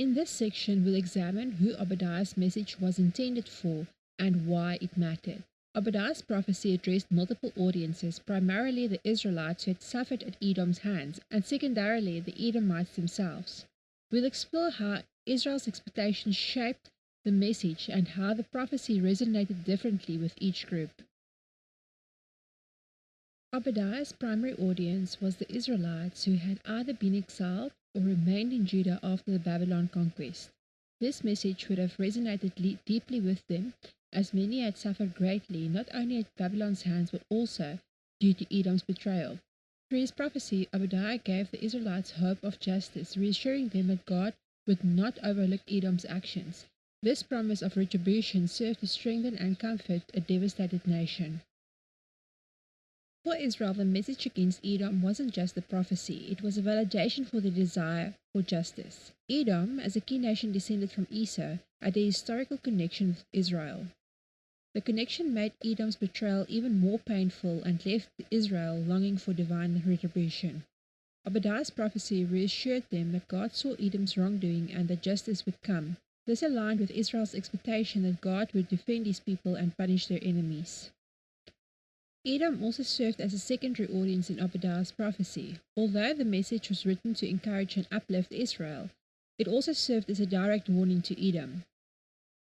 In this section, we'll examine who Obadiah's message was intended for and why it mattered. Obadiah's prophecy addressed multiple audiences, primarily the Israelites who had suffered at Edom's hands, and secondarily the Edomites themselves. We'll explore how Israel's expectations shaped the message and how the prophecy resonated differently with each group. Obadiah's primary audience was the Israelites who had either been exiled or remained in Judah after the Babylon conquest. This message would have resonated deeply with them, as many had suffered greatly not only at Babylon's hands but also due to Edom's betrayal. Through his prophecy, Obadiah gave the Israelites hope of justice, reassuring them that God would not overlook Edom's actions. This promise of retribution served to strengthen and comfort a devastated nation. For Israel, the message against Edom wasn't just a prophecy, it was a validation for the desire for justice. Edom, as a key nation descended from Esau, had a historical connection with Israel. The connection made Edom's betrayal even more painful and left Israel longing for divine retribution. Obadiah's prophecy reassured them that God saw Edom's wrongdoing and that justice would come. This aligned with Israel's expectation that God would defend his people and punish their enemies. Edom also served as a secondary audience in Obadiah's prophecy. Although the message was written to encourage and uplift Israel, it also served as a direct warning to Edom.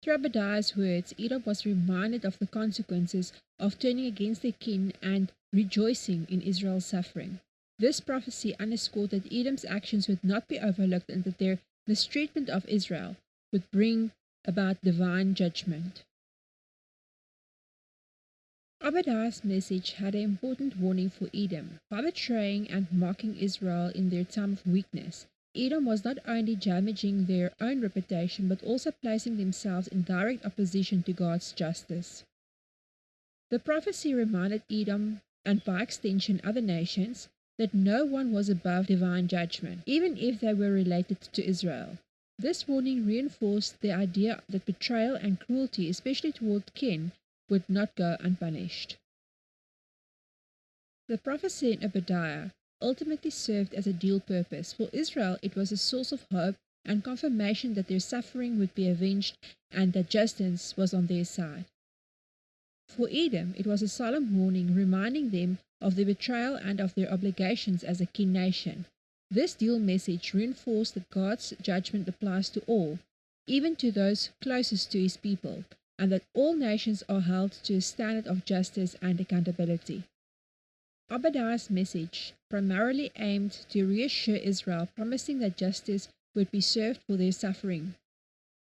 Through Obadiah's words, Edom was reminded of the consequences of turning against their kin and rejoicing in Israel's suffering. This prophecy underscored that Edom's actions would not be overlooked and that their mistreatment of Israel would bring about divine judgment. Obadiah's message had an important warning for Edom. By betraying and mocking Israel in their time of weakness, Edom was not only damaging their own reputation but also placing themselves in direct opposition to God's justice. The prophecy reminded Edom, and by extension other nations, that no one was above divine judgment, even if they were related to Israel. This warning reinforced the idea that betrayal and cruelty, especially toward kin, would not go unpunished. The prophecy in Obadiah ultimately served as a dual purpose. For Israel, it was a source of hope and confirmation that their suffering would be avenged and that justice was on their side. For Edom, it was a solemn warning reminding them of their betrayal and of their obligations as a kin nation. This dual message reinforced that God's judgment applies to all, even to those closest to his people, and that all nations are held to a standard of justice and accountability. Obadiah's message primarily aimed to reassure Israel, promising that justice would be served for their suffering.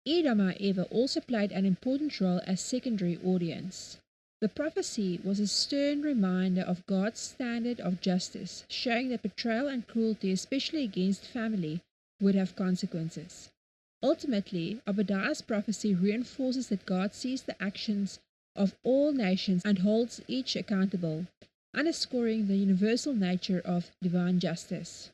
Edom, however, also played an important role as secondary audience. The prophecy was a stern reminder of God's standard of justice, showing that betrayal and cruelty, especially against family, would have consequences. Ultimately, Obadiah's prophecy reinforces that God sees the actions of all nations and holds each accountable, underscoring the universal nature of divine justice.